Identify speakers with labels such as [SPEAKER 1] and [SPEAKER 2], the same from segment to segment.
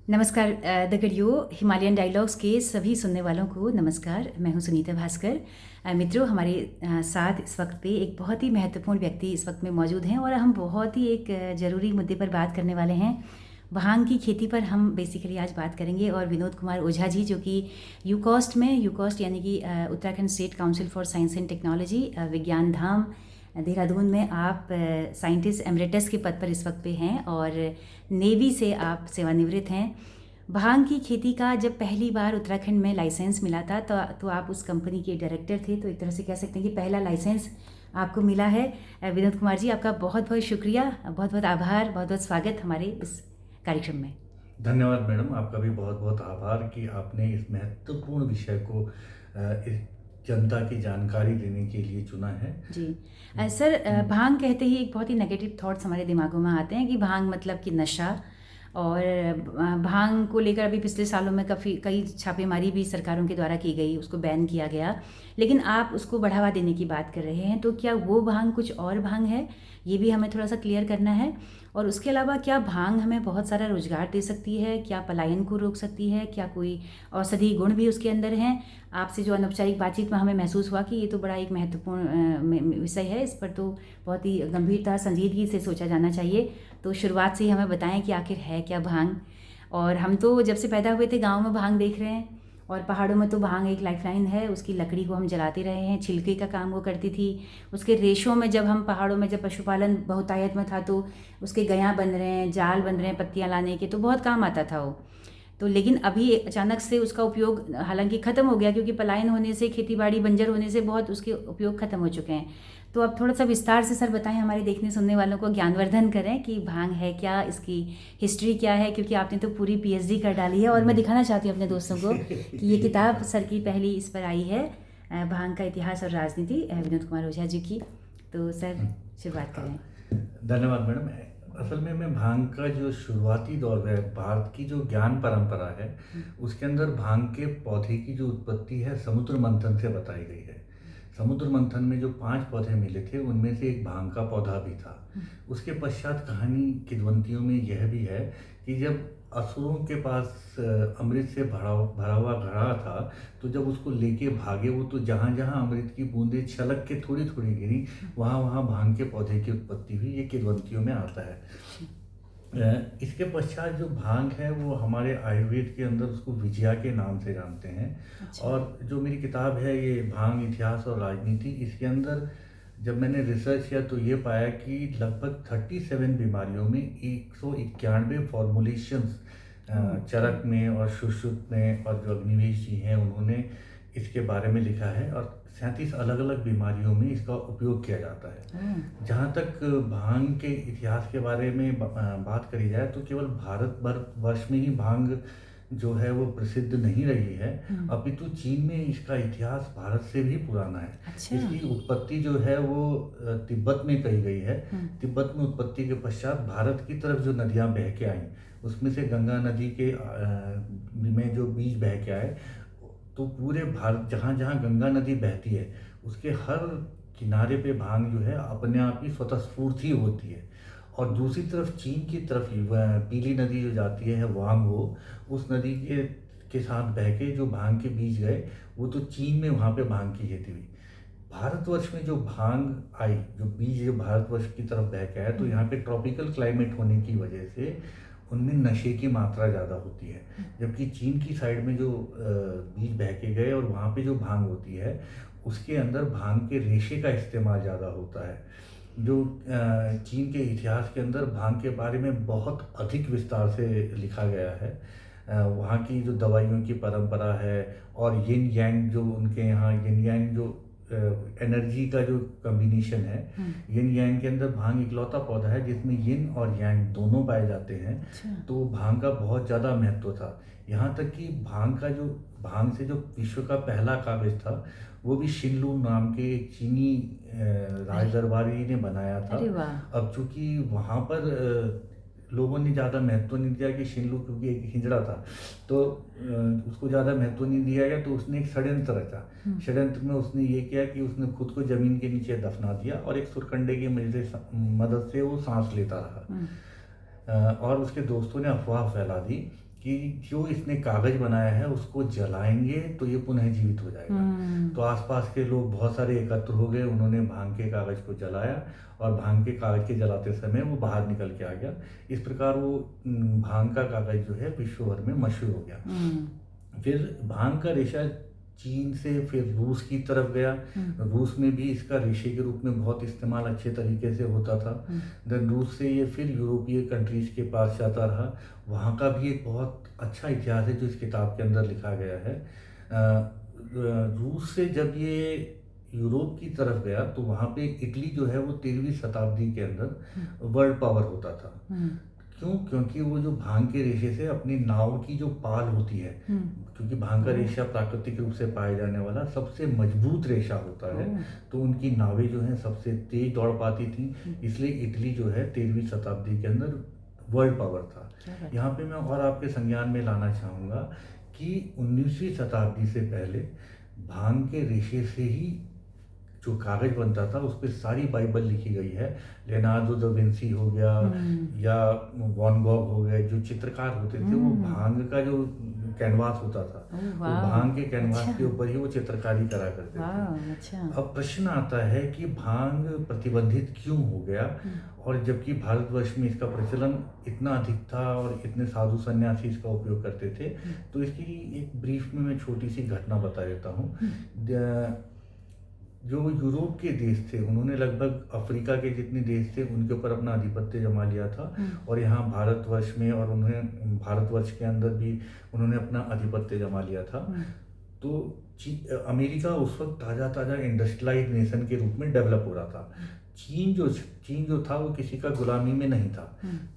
[SPEAKER 1] नमस्कार the गडियो Himalayan dialogues के सभी सुनने वालों को नमस्कार। मैं हूं सुनीता भास्कर। मित्रों, हमारे साथ इस वक्त पे एक बहुत ही महत्वपूर्ण व्यक्ति इस वक्त में मौजूद हैं और हम बहुत ही एक ज़रूरी मुद्दे पर बात करने वाले हैं। भांग की खेती पर हम बेसिकली आज बात करेंगे और विनोद कुमार ओझा जी, जो कि यूकॉस्ट यानी कि Uttarakhand state council for science and technology विज्ञान धाम देहरादून में आप साइंटिस्ट एमरेटस के पद पर इस वक्त पे हैं और नेवी से आप सेवानिवृत्त हैं। भांग की खेती का जब पहली बार उत्तराखंड में लाइसेंस मिला था तो आप उस कंपनी के डायरेक्टर थे, तो एक तरह से कह सकते हैं कि पहला लाइसेंस आपको मिला है। विनोद कुमार जी, आपका बहुत बहुत शुक्रिया, बहुत बहुत आभार, बहुत बहुत स्वागत हमारे इस कार्यक्रम में।
[SPEAKER 2] धन्यवाद मैडम, आपका भी बहुत बहुत आभार कि आपने इस महत्वपूर्ण विषय को इस जनता की जानकारी देने के लिए चुना है।
[SPEAKER 1] जी सर, भांग कहते ही एक बहुत ही नेगेटिव थॉट्स हमारे दिमागों में आते हैं कि भांग मतलब कि नशा। और भांग को लेकर अभी पिछले सालों में कई छापेमारी भी सरकारों के द्वारा की गई, उसको बैन किया गया, लेकिन आप उसको बढ़ावा देने की बात कर रहे हैं। तो क्या वो भांग कुछ और भांग है, ये भी हमें थोड़ा सा क्लियर करना है। और उसके अलावा क्या भांग हमें बहुत सारा रोजगार दे सकती है, क्या पलायन को रोक सकती है, क्या कोई औषधि गुण भी उसके अंदर हैं। आपसे जो अनौपचारिक बातचीत में हमें महसूस हुआ कि ये तो बड़ा एक महत्वपूर्ण विषय है, इस पर तो बहुत ही गंभीरता संजीदगी से सोचा जाना चाहिए। तो शुरुआत से ही हमें बताएं कि आखिर है क्या भांग। और हम तो जब से पैदा हुए थे गांव में भांग देख रहे हैं, और पहाड़ों में तो भांग एक लाइफलाइन है। उसकी लकड़ी को हम जलाते रहे हैं, छिलके का काम वो करती थी। उसके रेशों में जब हम पहाड़ों में जब पशुपालन बहुतायत में था तो उसके गयां बन रहे हैं, जाल बन रहे हैं पत्तियां लाने के, तो बहुत काम आता था वो। तो लेकिन अभी अचानक से उसका उपयोग हालांकि ख़त्म हो गया, क्योंकि पलायन होने से, खेतीबाड़ी बंजर होने से बहुत उसके उपयोग ख़त्म हो चुके हैं। तो अब थोड़ा सा विस्तार से सर बताएं, हमारे देखने सुनने वालों को ज्ञानवर्धन करें कि भांग है क्या, इसकी हिस्ट्री क्या है, क्योंकि आपने तो पूरी पीएचडी कर डाली है। और मैं दिखाना चाहती हूँ अपने दोस्तों को कि ये किताब सर की पहली इस पर आई है, भांग का इतिहास और राजनीति, विनोद कुमार ओझा जी की। तो सर शुरुआत करें।
[SPEAKER 2] धन्यवाद मैडम। असल में मैं भांग का जो शुरुआती दौर है, भारत की जो ज्ञान परंपरा है, उसके अंदर भांग के पौधे की जो उत्पत्ति है समुद्र मंथन से बताई गई है। समुद्र मंथन में जो 5 पौधे मिले थे उनमें से एक भांग का पौधा भी था। उसके पश्चात कहानी किंवदंतियों में यह भी है कि जब असुरों के पास अमृत से भरा हुआ घड़ा था, तो जब उसको लेके भागे वो, तो जहाँ जहाँ अमृत की बूंदें छलक के थोड़ी थोड़ी गिरी, वहाँ वहाँ भांग के पौधे की उत्पत्ति हुई। ये किंवदंतियों में आता है। इसके पश्चात जो भांग है वो हमारे आयुर्वेद के अंदर उसको विजया के नाम से जानते हैं।
[SPEAKER 1] अच्छा।
[SPEAKER 2] और जो मेरी किताब है ये भांग इतिहास और राजनीति, इसके अंदर जब मैंने रिसर्च किया तो ये पाया कि लगभग 37 बीमारियों में 191 फॉर्मुलेशंस चरक में और सुश्रुत में, और जो अग्निवेश जी हैं उन्होंने इसके बारे में लिखा है। और 37 अलग अलग बीमारियों में इसका उपयोग किया जाता है। जहाँ तक भांग के इतिहास के बारे में बात करी जाए तो केवल भारत वर्ष में ही भांग जो है वो प्रसिद्ध नहीं रही है, अपितु चीन में इसका इतिहास भारत से भी पुराना है।
[SPEAKER 1] अच्छा।
[SPEAKER 2] इसकी उत्पत्ति जो है वो तिब्बत में कही गई है। तिब्बत में उत्पत्ति के पश्चात भारत की तरफ जो नदियाँ बह के आईं, उसमें से गंगा नदी के में जो बीज बह के आए, तो पूरे भारत जहाँ जहाँ गंगा नदी बहती है उसके हर किनारे पे भांग जो है अपने आप ही स्वतःस्फूर्त ही होती है। और दूसरी तरफ चीन की तरफ ही वह पीली नदी जो जाती है वांगो, उस नदी के साथ बह के जो भांग के बीज गए, वो तो चीन में वहाँ पे भांग की खेती हुई। भारतवर्ष में जो भांग आई, जो बीज जो भारतवर्ष की तरफ बह के आया, तो यहाँ पे ट्रॉपिकल क्लाइमेट होने की वजह से उनमें नशे की मात्रा ज़्यादा होती है। जबकि चीन की साइड में जो बीज बह के गए और वहाँ पे जो भांग होती है उसके अंदर भांग के रेशे का इस्तेमाल ज़्यादा होता है। जो चीन के इतिहास के अंदर भांग के बारे में बहुत अधिक विस्तार से लिखा गया है। वहाँ की जो दवाइयों की परंपरा है, और यिन यांग जो उनके यहाँ यिन यांग जो एनर्जी का जो कॉम्बिनेशन है, यिन यांग के अंदर भांग इकलौता पौधा है जिसमें यिन और यांग दोनों पाए जाते हैं।
[SPEAKER 1] अच्छा।
[SPEAKER 2] तो भांग का बहुत ज़्यादा महत्व था। यहाँ तक कि भांग से जो विश्व का पहला कागज था वो भी शिनलू नाम के एक चीनी राज दरबारी ने बनाया था।
[SPEAKER 1] अरे वाह।
[SPEAKER 2] अब चूंकि वहाँ पर लोगों ने ज़्यादा महत्व नहीं दिया कि शिनलू, क्योंकि एक हिजड़ा था तो उसको ज़्यादा महत्व नहीं दिया गया, तो उसने एक षड्यंत्र रचा। षड्यंत्र में उसने ये किया कि उसने खुद को ज़मीन के नीचे दफना दिया और एक सुरकंडे की मदद से वो सांस लेता रहा। और उसके दोस्तों ने अफवाह फैला दी कि जो इसने कागज बनाया है उसको जलाएंगे तो ये पुनः जीवित हो जाएगा। तो आसपास के लोग बहुत सारे एकत्र हो गए, उन्होंने भांग के कागज को जलाया और भांग के कागज के जलाते समय वो बाहर निकल के आ गया। इस प्रकार वो भांग का कागज जो है विश्व भर में मशहूर हो गया। फिर भांग का रेशा चीन से फिर रूस की तरफ गया। रूस में भी इसका रेशे के रूप में बहुत इस्तेमाल अच्छे तरीके से होता था। देन रूस से ये फिर यूरोपीय कंट्रीज के पास जाता रहा। वहाँ का भी एक बहुत अच्छा इतिहास है जो इस किताब के अंदर लिखा गया है। रूस से जब ये यूरोप की तरफ गया तो वहाँ पे इटली जो है वो 13वीं शताब्दी के अंदर वर्ल्ड पावर होता था। क्यों? क्योंकि वो जो भांग के रेशे से अपनी नाव की जो पाल होती है, क्योंकि भांग का रेशा प्राकृतिक रूप से पाए जाने वाला सबसे मजबूत रेशा होता है, तो उनकी नावें जो हैं सबसे तेज दौड़ पाती थी। इसलिए इटली जो है 13वीं शताब्दी के अंदर वर्ल्ड पावर था। यहाँ पे मैं और आपके संज्ञान में लाना चाहूँगा कि 19वीं शताब्दी से पहले भांग के रेशे से ही जो कागज बनता था उस पर सारी बाइबल लिखी गई है। लेनार्डो दा विंसी हो गया या वॉन गॉग हो गए, जो चित्रकार होते थे वो भांग का जो कैनवास होता था वो भांग के कैनवास के ऊपर ही वो चित्रकारी करा करते थे। अब प्रश्न आता है कि भांग प्रतिबंधित क्यों हो गया, और जबकि भारतवर्ष में इसका प्रचलन इतना अधिक था और इतने साधु सन्यासी इसका उपयोग करते थे। तो इसकी एक ब्रीफ में मैं छोटी सी घटना बता देता हूँ। जो यूरोप के देश थे उन्होंने लगभग अफ्रीका के जितने देश थे उनके ऊपर अपना आधिपत्य जमा लिया था, और यहाँ भारतवर्ष में और उन्हें भारतवर्ष के अंदर भी उन्होंने अपना आधिपत्य जमा लिया था। तो अमेरिका उस वक्त ताज़ा इंडस्ट्रियलाइज नेशन के रूप में डेवलप हो रहा था। चीन जो था वो किसी का गुलामी में नहीं था,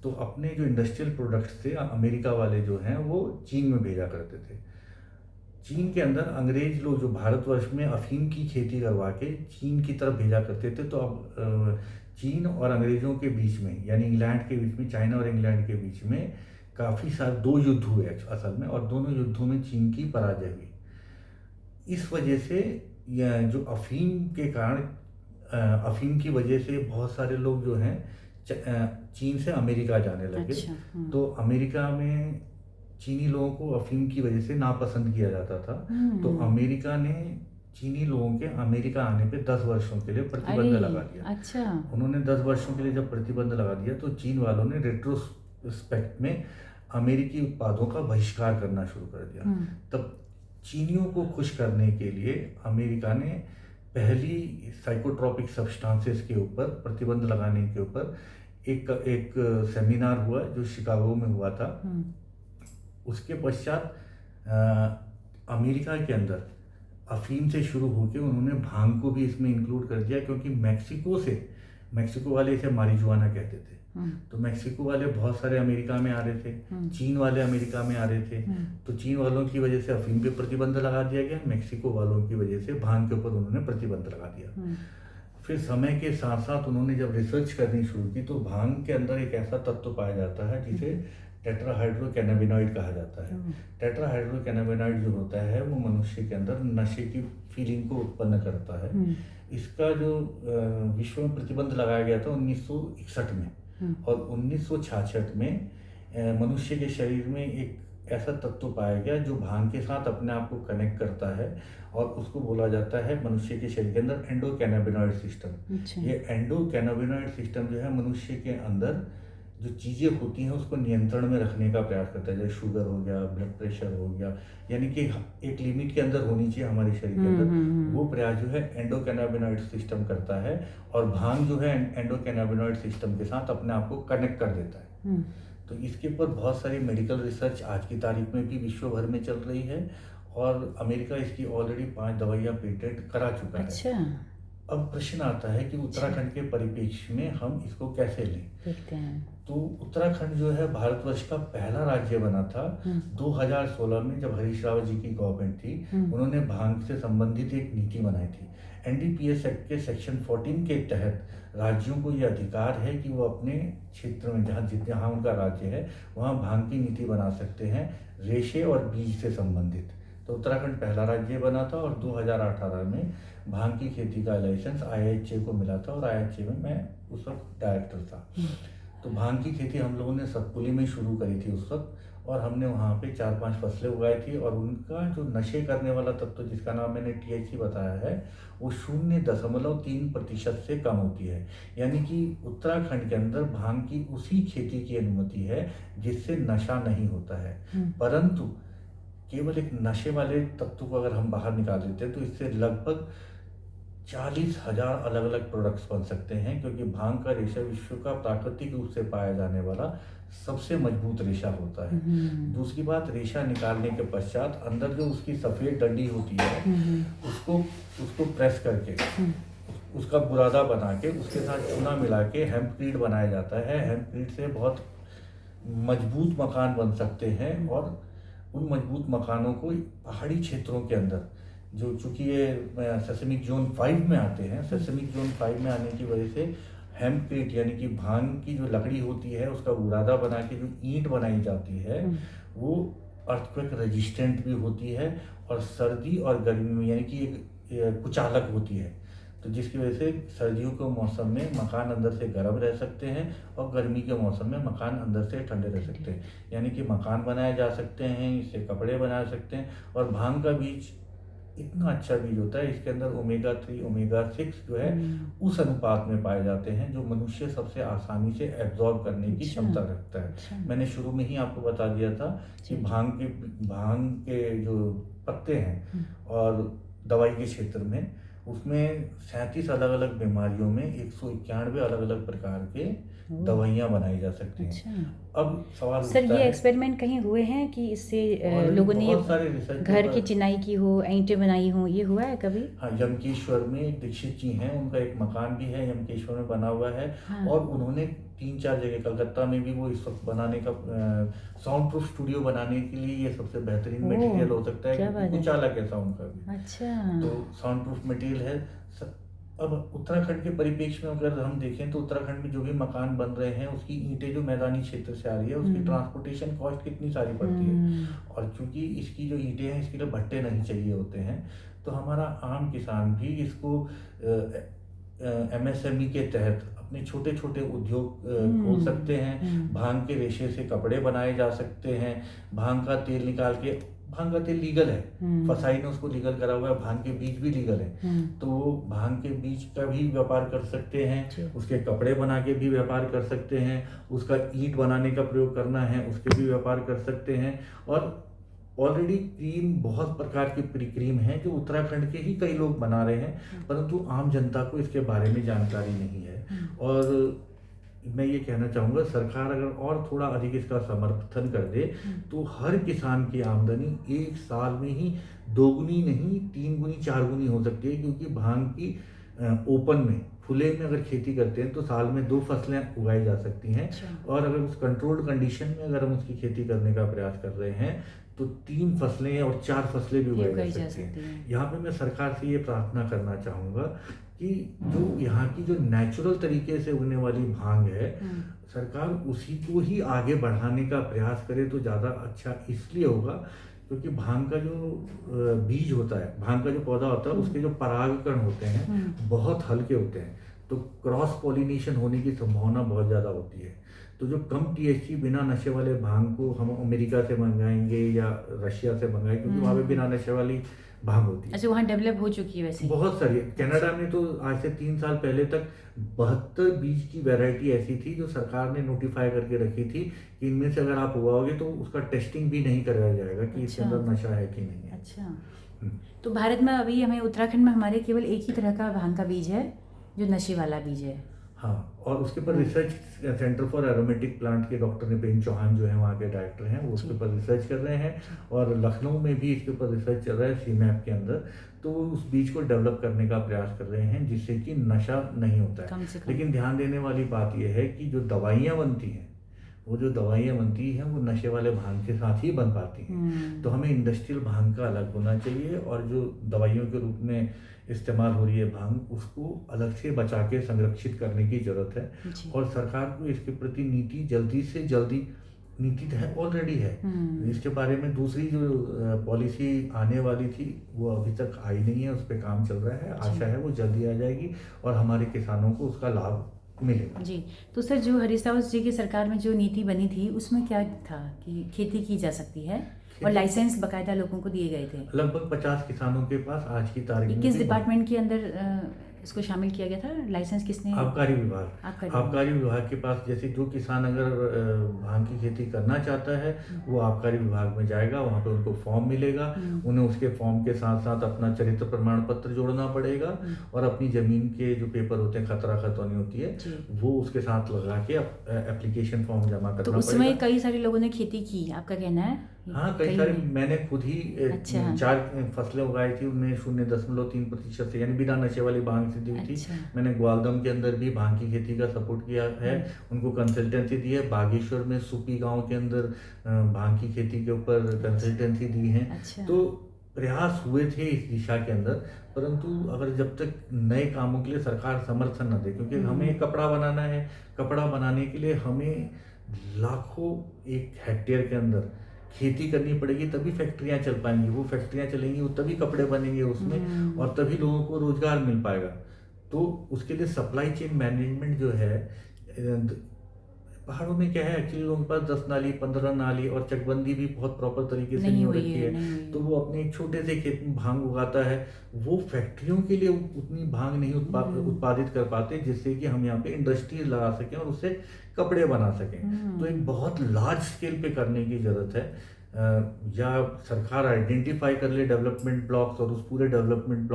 [SPEAKER 2] तो अपने जो इंडस्ट्रियल प्रोडक्ट्स थे अमेरिका वाले जो हैं वो चीन में भेजा करते थे। चीन के अंदर अंग्रेज लोग जो भारतवर्ष में अफीम की खेती करवा के चीन की तरफ भेजा करते थे। तो अब चीन और अंग्रेजों के बीच में, यानी इंग्लैंड के बीच में, चाइना और इंग्लैंड के बीच में काफ़ी सारे 2 युद्ध हुए असल में, और दोनों युद्धों में चीन की पराजय हुई। इस वजह से जो अफीम के कारण, अफीम की वजह से बहुत सारे लोग जो हैं चीन से अमेरिका जाने लगे। तो अमेरिका में चीनी लोगों को अफीम की वजह से नापसंद किया जाता था। तो अमेरिका ने चीनी लोगों के अमेरिका आने पे 10 वर्षों के लिए प्रतिबंध लगा दिया। उन्होंने 10 वर्षों के लिए जब प्रतिबंध लगा दिया तो चीन वालों ने रेट्रोस्पेक्ट में अमेरिकी उत्पादों का बहिष्कार करना शुरू कर दिया। तब चीनियों को खुश करने के लिए अमेरिका ने पहली साइकोट्रॉपिक सब्सटेंसेस के ऊपर प्रतिबंध लगाने के ऊपर एक सेमिनार हुआ जो शिकागो में हुआ था। उसके पश्चात अमेरिका के अंदर अफीम से शुरू होकर उन्होंने भांग को भी इसमें इंक्लूड कर दिया, क्योंकि मैक्सिको वाले इसे मारिजुआना कहते थे। तो मैक्सिको वाले बहुत सारे अमेरिका में आ रहे थे, चीन वाले अमेरिका में आ रहे थे। तो चीन वालों की वजह से अफीम पे प्रतिबंध लगा दिया गया, मैक्सिको वालों की वजह से भांग के ऊपर उन्होंने प्रतिबंध लगा दिया। फिर समय के साथ साथ उन्होंने जब रिसर्च करनी शुरू की तो भांग के अंदर एक ऐसा तत्व पाया जाता है जिसे टेट्राहाइड्रोकैनाबिनॉइड कहा जाता है। टेट्राहाइड्रोकैनाबिनॉइड जो होता है वो मनुष्य के अंदर नशे की फीलिंग को उत्पन्न करता है। इसका जो विश्व में प्रतिबंध लगाया गया था 1961 में, और 1966 में मनुष्य के शरीर में एक ऐसा तत्व पाया गया जो भांग के साथ अपने आप को कनेक्ट करता है, और उसको बोला जाता है मनुष्य के शरीर के अंदर एंडोकैनाबिनॉइड सिस्टम। ये एंडोकैनाबिनॉइड सिस्टम जो है मनुष्य के अंदर जो चीज़ें होती हैं उसको नियंत्रण में रखने का प्रयास करता है, जैसे शुगर हो गया, ब्लड प्रेशर हो गया, यानी कि एक लिमिट के अंदर होनी चाहिए हमारे शरीर के अंदर। वो प्रयास जो है एंडोकैनाबिनॉइड सिस्टम करता है, और भांग जो है एंडोकैनाबिनॉइड सिस्टम के साथ अपने आप को कनेक्ट कर देता है। तो इसके ऊपर बहुत सारी मेडिकल रिसर्च आज की तारीख में भी विश्व भर में चल रही है, और अमेरिका इसकी ऑलरेडी 5 दवाइयाँ पेटेंट करा चुका है। अब प्रश्न आता है कि उत्तराखंड के परिप्रेक्ष्य में हम इसको कैसे लें। तो उत्तराखंड जो है भारतवर्ष का पहला राज्य बना था 2016 में, जब हरीश रावत जी की गवर्नमेंट थी। उन्होंने भांग से संबंधित एक नीति बनाई थी। एनडीपीएस एक्ट के सेक्शन 14 के तहत राज्यों को ये अधिकार है कि वो अपने क्षेत्र में जहाँ उनका राज्य है वहाँ भांग की नीति बना सकते हैं रेशे और बीज से संबंधित। तो उत्तराखंड पहला राज्य बना था, और 2018 में भांग की खेती का लाइसेंस IIHA को मिला था, और IIHA में मैं उस वक्त डायरेक्टर था। तो भांग की खेती हम लोगों ने सतपुली में शुरू करी थी उस वक्त, और हमने वहाँ पे 4-5 फसलें उगाई थी, और उनका जो नशे करने वाला तत्व जिसका नाम मैंने THC बताया है, वो 0.3% से कम होती है। यानी कि उत्तराखंड के अंदर भांग की उसी खेती की अनुमति है जिससे नशा नहीं होता है। परंतु केवल एक नशे वाले तत्व को अगर हम बाहर निकाल देते हैं तो इससे लगभग 40,000 अलग अलग प्रोडक्ट्स बन सकते हैं, क्योंकि भांग का रेशा विश्व का प्राकृतिक रूप से पाया जाने वाला सबसे मजबूत रेशा होता है। दूसरी बात, रेशा निकालने के पश्चात अंदर जो उसकी सफ़ेद डंडी होती है, उसको उसको प्रेस करके उसका बुरादा बना के उसके साथ चूना मिला के हेम्पक्रीट बनाया जाता है। हेम्पक्रीट से बहुत मजबूत मकान बन सकते हैं, और उन मजबूत मकानों को पहाड़ी क्षेत्रों के अंदर, जो चूंकि ये सेसमिक जोन 5 में आते हैं, सेसमिक जोन 5 में आने की वजह से हेम्पक्रीट यानी कि भांग की जो लकड़ी होती है उसका बुरादा बना के जो ईंट बनाई जाती है वो अर्थक्वेक रेजिस्टेंट भी होती है, और सर्दी और गर्मी में यानी कि एक कुचालक होती है, तो जिसकी वजह से सर्दियों के मौसम में मकान अंदर से गर्म रह सकते हैं और गर्मी के मौसम में मकान अंदर से ठंडे रह सकते हैं। यानी कि मकान बनाए जा सकते हैं, इससे कपड़े बना सकते हैं। और भांग का बीज इतना अच्छा बीज होता है, इसके अंदर ओमेगा 3 ओमेगा 6 जो है उस अनुपात में पाए जाते हैं जो मनुष्य सबसे आसानी से एब्जॉर्ब करने की क्षमता रखता है। मैंने शुरू में ही आपको बता दिया था कि भांग के जो पत्ते हैं और दवाई के क्षेत्र में, उसमें 37 अलग अलग बीमारियों में 191 अलग अलग प्रकार के दवाइयाँ बनाई जा सकती हैं।
[SPEAKER 1] अच्छा।
[SPEAKER 2] अब सवाल
[SPEAKER 1] सर,
[SPEAKER 2] उठता
[SPEAKER 1] ये
[SPEAKER 2] है,
[SPEAKER 1] एक्सपेरिमेंट कहीं हुए हैं कि इससे लोगों ने
[SPEAKER 2] बहुत सारे रिसर्च
[SPEAKER 1] घर की चिनाई की हो, ईंटें बनाई हो, ये हुआ है कभी?
[SPEAKER 2] हाँ, यमकेश्वर में एक दीक्षित जी हैं, उनका एक मकान भी है यमकेश्वर में बना हुआ है। और उन्होंने 3-4 जगह, कलकत्ता में भी वो इस वक्त बनाने का साउंड प्रूफ स्टूडियो बनाने के लिए ये सबसे बेहतरीन मटेरियल हो सकता है, क्योंकि कुचालक है साउंड का भी।
[SPEAKER 1] अच्छा।
[SPEAKER 2] तो साउंड प्रूफ मटेरियल है। अब उत्तराखंड के परिप्रेक्ष्य में अगर हम देखें तो उत्तराखंड में जो भी मकान बन रहे हैं उसकी ईंटें जो मैदानी क्षेत्र से आ रही है उसकी ट्रांसपोर्टेशन कॉस्ट कितनी सारी पड़ती है, और चूंकि इसकी जो ईंटें हैं इसके लिए भट्टे नहीं चाहिए होते हैं, तो हमारा आम किसान भी इसको MSME के तहत अपने छोटे छोटे उद्योग खोल सकते हैं। भांग के रेशे से कपड़े बनाए जा सकते हैं, भांग का तेल निकाल के, भांग का तेल लीगल है, फसाई ने उसको लीगल करा हुआ है, भांग के बीज भी लीगल है, तो भांग के बीज का भी व्यापार कर सकते हैं, उसके कपड़े बना के भी व्यापार कर सकते हैं, उसका ईंट बनाने का प्रयोग करना है उसके भी व्यापार कर सकते हैं। और ऑलरेडी क्रीम, बहुत प्रकार की क्रीम है जो उत्तराखंड के ही कई लोग बना रहे हैं, परंतु आम जनता को इसके बारे में जानकारी नहीं है। और मैं ये कहना चाहूँगा, सरकार अगर और थोड़ा अधिक इसका समर्थन कर दे तो हर किसान की आमदनी एक साल में ही 2 गुनी नहीं 3 गुनी 4 गुनी हो सकती है, क्योंकि भांग की ओपन में, खुले में अगर खेती करते हैं तो साल में 2 फसलें उगाई जा सकती हैं। और अगर उस कंट्रोल्ड कंडीशन में अगर हम उसकी खेती करने का प्रयास कर रहे हैं तो 3 फसलें और 4 फसलें भी उगाई जा सकती हैं। यहाँ पे मैं सरकार से ये प्रार्थना करना चाहूँगा कि जो यहाँ की जो नेचुरल तरीके से उगने वाली भांग है, सरकार उसी को ही आगे बढ़ाने का प्रयास करे तो ज़्यादा अच्छा इसलिए होगा क्योंकि भांग का जो बीज होता है, भांग का जो पौधा होता है, उसके जो परागकण होते हैं बहुत हल्के होते हैं, तो क्रॉस पॉलिनेशन होने की संभावना बहुत ज़्यादा होती है। तो जो कम THC बिना नशे वाले भांग को हम अमेरिका से मंगाएंगे या रशिया से मंगाएंगे, क्योंकि वहाँ पे बिना नशे वाली भांग होती है।
[SPEAKER 1] अच्छा, वहाँ डेवलप हो चुकी है वैसे
[SPEAKER 2] बहुत सारी। कनाडा में तो आज से 3 साल पहले तक 72 बीज की वैरायटी ऐसी थी जो सरकार ने नोटिफाई करके रखी थी कि इनमें से अगर आप उगाओगे तो उसका टेस्टिंग भी नहीं कराया जाएगा कि इसके अंदर नशा है कि नहीं है।
[SPEAKER 1] अच्छा। तो भारत में अभी हमें उत्तराखंड में हमारे केवल एक ही तरह का भांग का बीज है जो नशे वाला बीज है।
[SPEAKER 2] हाँ, और उसके ऊपर research centre for aromatic plant के डॉक्टर निपेन चौहान जो है वहाँ के डायरेक्टर हैं, वो उसके ऊपर रिसर्च कर रहे हैं, और लखनऊ में भी इसके ऊपर रिसर्च चल रहा है CMAP के अंदर, तो वो उस बीज को डेवलप करने का प्रयास कर रहे हैं जिससे कि नशा नहीं होता है। लेकिन ध्यान देने वाली बात यह है कि जो दवाइयाँ बनती हैं, वो जो दवाइयाँ बनती हैं वो नशे वाले भांग के साथ ही बन पाती हैं। तो हमें इंडस्ट्रियल भांग का अलग होना चाहिए, और जो दवाइयों के रूप में इस्तेमाल हो रही है भांग, उसको अलग से बचा के संरक्षित करने की ज़रूरत है। और सरकार को इसके प्रति नीति जल्दी से जल्दी, नीति है ऑलरेडी है, इसके बारे में दूसरी जो पॉलिसी आने वाली थी वो अभी तक आई नहीं है, उस पर काम चल रहा है, आशा है वो जल्दी आ जाएगी और हमारे किसानों को उसका लाभ मिलेगा।
[SPEAKER 1] जी। तो सर जो हरीश रावत जी की सरकार में जो नीति बनी थी उसमें क्या था कि खेती की जा सकती है और
[SPEAKER 2] खेती
[SPEAKER 1] लाइसेंस बकायदा लोगों को दिए गए थे।
[SPEAKER 2] लगभग 50 किसानों के पास आज की तारीख
[SPEAKER 1] ये
[SPEAKER 2] में
[SPEAKER 1] किस
[SPEAKER 2] भी
[SPEAKER 1] डिपार्टमेंट के अंदर इसको शामिल किया गया था? लाइसेंस किसने?
[SPEAKER 2] आबकारी विभाग।
[SPEAKER 1] आबकारी
[SPEAKER 2] आबकारी विभाग के पास, जैसे जो किसान अगर भांग की खेती करना चाहता है वो आबकारी विभाग में जाएगा, वहाँ पे उनको फॉर्म मिलेगा। उन्हें उसके फॉर्म के साथ साथ अपना चरित्र प्रमाण पत्र जोड़ना पड़ेगा और अपनी ज़मीन के जो पेपर होते हैं, खतरा खतौनी होती है,
[SPEAKER 1] जी।
[SPEAKER 2] वो उसके साथ लगा के एप्लीकेशन फॉर्म जमा
[SPEAKER 1] तो
[SPEAKER 2] करना
[SPEAKER 1] उसमें
[SPEAKER 2] पड़ेगा।
[SPEAKER 1] कई सारे लोगों ने खेती की, आपका कहना है?
[SPEAKER 2] हाँ, कई सारे
[SPEAKER 1] ने?
[SPEAKER 2] मैंने खुद ही
[SPEAKER 1] अच्छा।
[SPEAKER 2] 4 फसलें उगाई थी, उनमें 0.3% से, यानी बिना नशे वाली भांग से दी थी।
[SPEAKER 1] अच्छा।
[SPEAKER 2] मैंने ग्वालदम के अंदर भी भांग की खेती का सपोर्ट किया है, उनको कंसल्टेंसी दी है। बागेश्वर में सुपी गांव के अंदर भांग की खेती के ऊपर कंसल्टेंसी दी है।
[SPEAKER 1] अच्छा।
[SPEAKER 2] तो प्रयास हुए थे इस दिशा के अंदर, परंतु अगर जब तक नए कामों के लिए सरकार समर्थन न दे, क्योंकि हमें कपड़ा बनाना है, कपड़ा बनाने के लिए हमें लाखों एक हेक्टेयर के अंदर खेती करनी पड़ेगी, तभी फैक्ट्रियां चल पाएंगी। वो फैक्ट्रियां चलेंगी, वो तभी कपड़े बनेंगे उसमें, और तभी लोगों को रोजगार मिल पाएगा। तो उसके लिए सप्लाई चेन मैनेजमेंट जो है, पहाड़ों में क्या है, एक्चुअली लोगों के पास 10 नाली 15 नाली और चकबंदी भी बहुत प्रॉपर तरीके से नहीं हो रखी है। तो वो अपने एक छोटे से खेत में भांग उगाता है, वो फैक्ट्रियों के लिए उतनी भांग नहीं उत्पादित कर पाते जिससे कि हम यहाँ पे इंडस्ट्रीज लगा सकें और उससे कपड़े बना सकें। तो एक बहुत लार्ज स्केल पे करने की जरूरत है। या सरकार आइडेंटिफाई कर ले डेवलपमेंट ब्लॉक्स, और उस पूरे डेवलपमेंट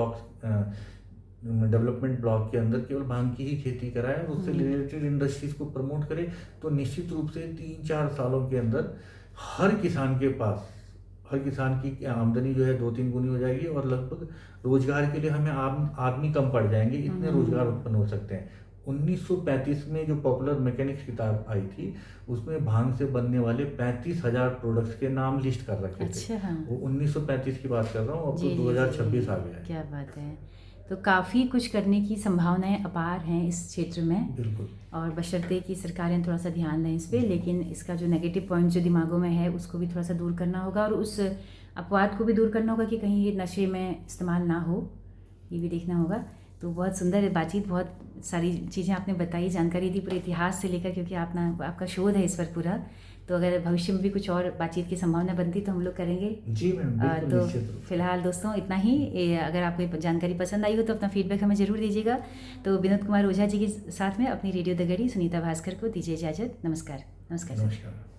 [SPEAKER 2] ब्लॉक के अंदर केवल भांग की ही खेती कराए और उससे रिलेटेड इंडस्ट्रीज को प्रमोट करे, तो निश्चित रूप से 3-4 सालों के अंदर हर किसान की आमदनी जो है 2-3 गुनी हो जाएगी, और लगभग रोजगार के लिए हमें आदमी कम पड़ जाएंगे, इतने रोजगार उत्पन्न हो सकते हैं। 1935 में जो पॉपुलर मैकेनिक्स किताब आई थी, उसमें भांग से बनने वाले 35,000 प्रोडक्ट्स के नाम लिस्ट कर रखे थे।
[SPEAKER 1] अच्छा।
[SPEAKER 2] वो 1935 की बात कर रहा हूँ, अब तो 2026 आ गया है।
[SPEAKER 1] क्या बात है। तो काफ़ी कुछ करने की संभावनाएं अपार हैं इस क्षेत्र में।
[SPEAKER 2] बिल्कुल।
[SPEAKER 1] और बशर्ते कि सरकारें थोड़ा सा ध्यान दें इस पर, लेकिन इसका जो नेगेटिव पॉइंट जो दिमागों में है उसको भी थोड़ा सा दूर करना होगा, और उस अपवाद को भी दूर करना होगा कि कहीं ये नशे में इस्तेमाल ना हो, ये भी देखना होगा। तो बहुत सुंदर बातचीत, बहुत सारी चीज़ें आपने बताई, जानकारी दी पूरे इतिहास से लेकर, क्योंकि आपका शोध है इस पर पूरा। तो अगर भविष्य में भी कुछ और बातचीत की संभावना बनती तो हम लोग करेंगे।
[SPEAKER 2] जी मैम,
[SPEAKER 1] तो फिलहाल दोस्तों इतना ही। अगर आपको ये जानकारी पसंद आई हो तो अपना फीडबैक हमें ज़रूर दीजिएगा। तो विनोद कुमार ओझा जी के साथ में अपनी रेडियो द गढ़ी सुनीता भास्कर को दीजिए इजाज़त। नमस्कार।
[SPEAKER 2] नमस्कार।